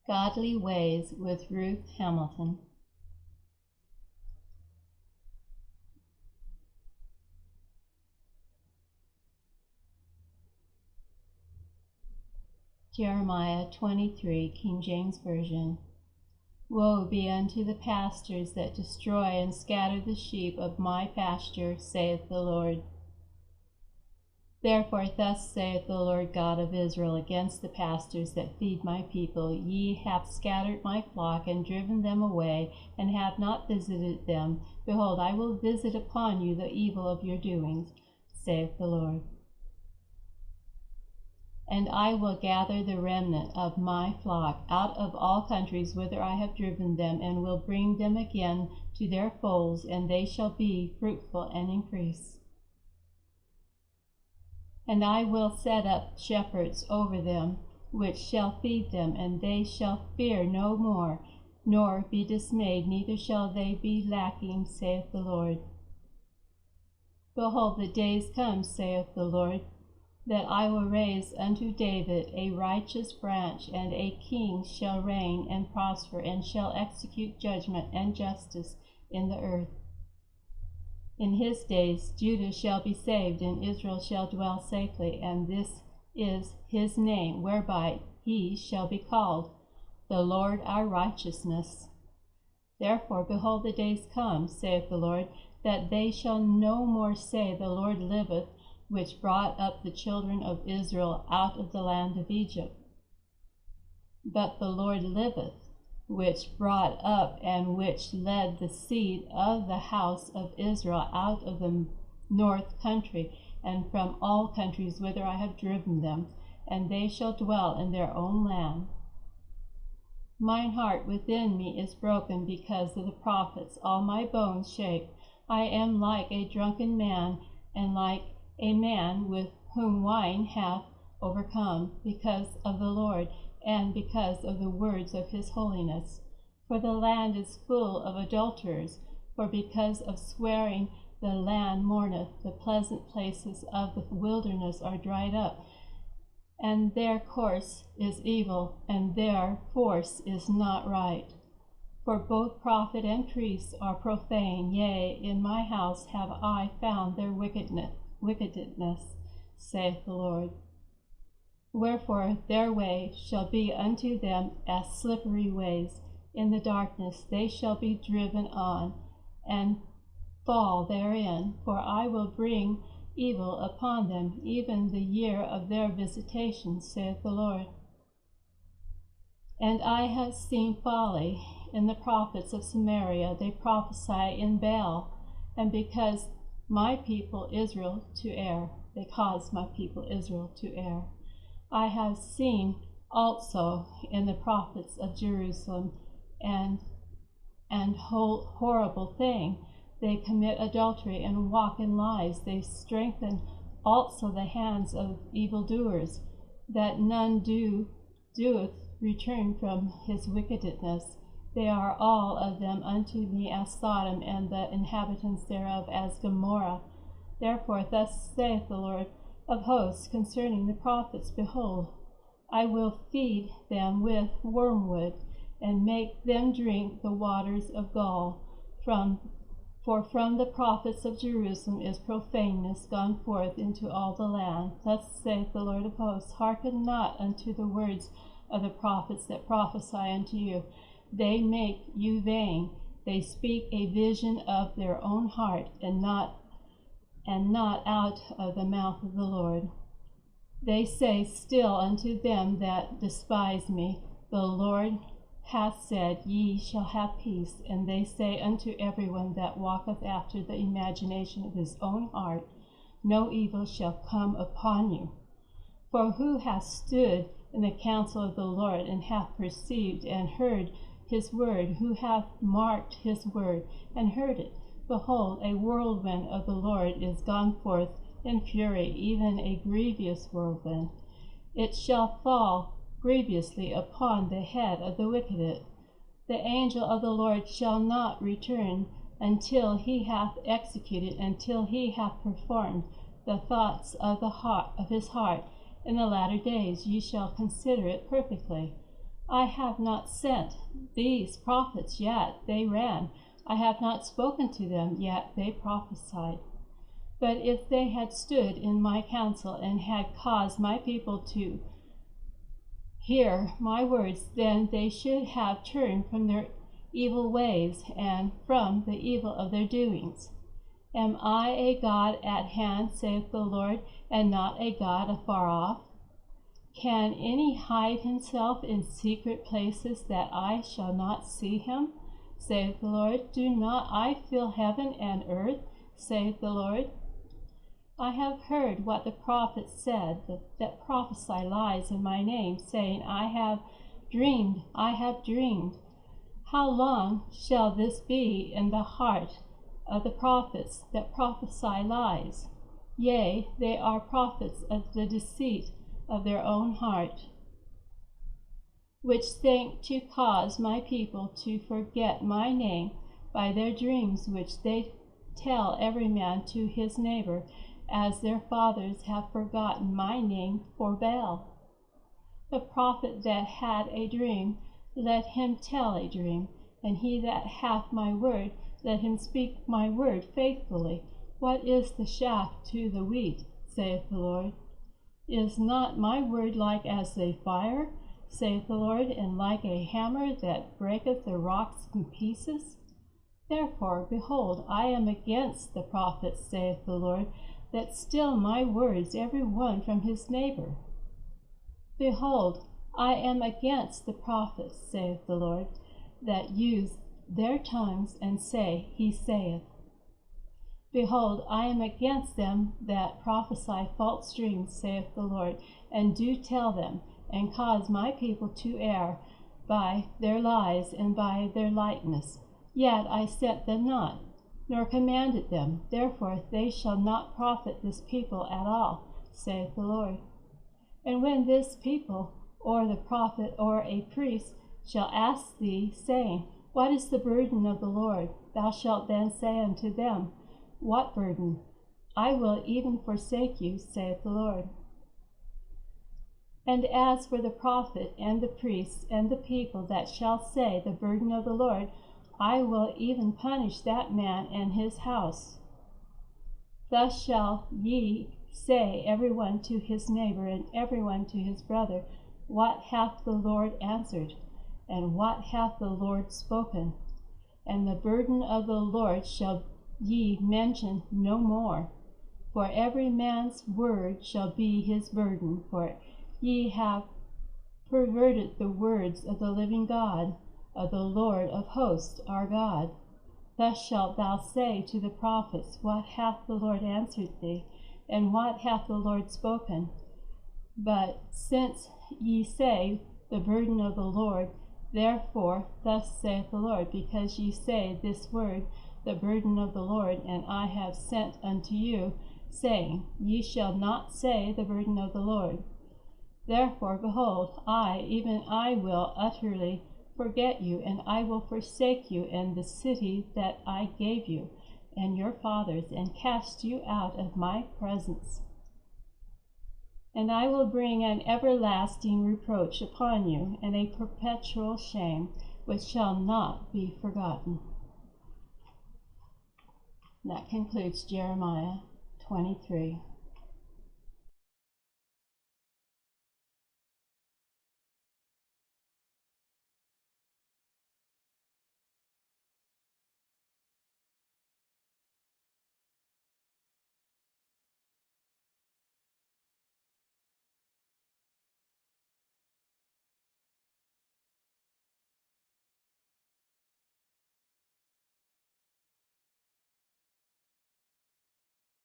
Godly Ways with Ruth Hamilton. Jeremiah 23, King James Version. Woe be unto the pastors that destroy and scatter the sheep of my pasture, saith the Lord. Therefore thus saith the Lord God of Israel against the pastors that feed my people, Ye have scattered my flock, and driven them away, and have not visited them. Behold, I will visit upon you the evil of your doings, saith the Lord. And I will gather the remnant of my flock out of all countries whither I have driven them, and will bring them again to their folds, and they shall be fruitful and increase. And I will set up shepherds over them, which shall feed them, and they shall fear no more, nor be dismayed, neither shall they be lacking, saith the Lord. Behold, the days come, saith the Lord, that I will raise unto David a righteous branch, and a king shall reign and prosper, and shall execute judgment and justice in the earth. In his days Judah shall be saved, and Israel shall dwell safely, and this is his name, whereby he shall be called, the Lord our righteousness. Therefore, behold, the days come, saith the Lord, that they shall no more say, The Lord liveth, which brought up the children of Israel out of the land of Egypt. But the Lord liveth, which brought up and which led the seed of the house of Israel out of the north country, and from all countries whither I have driven them, and they shall dwell in their own land. Mine heart within me is broken because of the prophets, all my bones shake. I am like a drunken man, and like a man with whom wine hath overcome, because of the Lord, and because of the words of his holiness. For the land is full of adulterers, for because of swearing the land mourneth, the pleasant places of the wilderness are dried up, and their course is evil, and their force is not right. For both prophet and priest are profane, yea, in my house have I found their wickedness, saith the Lord. Wherefore their way shall be unto them as slippery ways. In the darkness they shall be driven on, and fall therein. For I will bring evil upon them, even the year of their visitation, saith the Lord. And I have seen folly in the prophets of Samaria. They prophesy in Baal, and because my people Israel to err, they cause my people Israel to err. I have seen also in the prophets of Jerusalem and horrible thing. They commit adultery and walk in lies. They strengthen also the hands of evildoers, that none doeth return from his wickedness. They are all of them unto me as Sodom, and the inhabitants thereof as Gomorrah. Therefore thus saith the Lord of hosts concerning the prophets, Behold, I will feed them with wormwood, and make them drink the waters of gall. For from the prophets of Jerusalem is profaneness gone forth into all the land. Thus saith the Lord of hosts, Hearken not unto the words of the prophets that prophesy unto you. They make you vain. They speak a vision of their own heart, and not out of the mouth of the Lord. They say still unto them that despise me, The Lord hath said, Ye shall have peace. And they say unto everyone that walketh after the imagination of his own heart, No evil shall come upon you. For who hath stood in the counsel of the Lord, and hath perceived and heard his word? Who hath marked his word, and heard it? Behold, a whirlwind of the Lord is gone forth in fury, even a grievous whirlwind. It shall fall grievously upon the head of the wicked. The angel of the Lord shall not return until he hath executed, until he hath performed the thoughts of his heart. In the latter days ye shall consider it perfectly. I have not sent these prophets, yet they ran. I have not spoken to them, yet they prophesied. But if they had stood in my counsel and had caused my people to hear my words, then they should have turned from their evil ways and from the evil of their doings. Am I a God at hand, saith the Lord, and not a God afar off? Can any hide himself in secret places that I shall not see him, saith the Lord? Do not I fill heaven and earth, saith the Lord? I have heard what the prophets said, that prophesy lies in my name, saying, I have dreamed, I have dreamed. How long shall this be in the heart of the prophets that prophesy lies? Yea, they are prophets of the deceit of their own heart, which think to cause my people to forget my name by their dreams, which they tell every man to his neighbor, as their fathers have forgotten my name for Baal. The prophet that had a dream, let him tell a dream, and he that hath my word, let him speak my word faithfully. What is the chaff to the wheat, saith the Lord? Is not my word like as a fire, saith the Lord, and like a hammer that breaketh the rocks in pieces? Therefore, behold, I am against the prophets, saith the Lord, that steal my words, every one from his neighbor. Behold, I am against the prophets, saith the Lord, that use their tongues and say, He saith. Behold, I am against them that prophesy false dreams, saith the Lord, and do tell them, and cause my people to err by their lies and by their lightness. Yet I sent them not, nor commanded them. Therefore they shall not profit this people at all, saith the Lord. And when this people, or the prophet, or a priest, shall ask thee, saying, What is the burden of the Lord? Thou shalt then say unto them, What burden? I will even forsake you, saith the Lord. And as for the prophet, and the priest, and the people that shall say, The burden of the Lord, I will even punish that man and his house. Thus shall ye say, every one to his neighbor, and every one to his brother, What hath the Lord answered? And what hath the Lord spoken? And the burden of the Lord shall ye mention no more. For every man's word shall be his burden, for ye have perverted the words of the living God, of the Lord of hosts our God. Thus shalt thou say to the prophets, What hath the Lord answered thee? And what hath the Lord spoken? But since ye say, The burden of the Lord, therefore thus saith the Lord, because ye say this word, The burden of the Lord, and I have sent unto you, saying, Ye shall not say, The burden of the Lord. Therefore, behold, I, even I, will utterly forget you, and I will forsake you and the city that I gave you and your fathers, and cast you out of my presence. And I will bring an everlasting reproach upon you, and a perpetual shame, which shall not be forgotten. That concludes Jeremiah 23.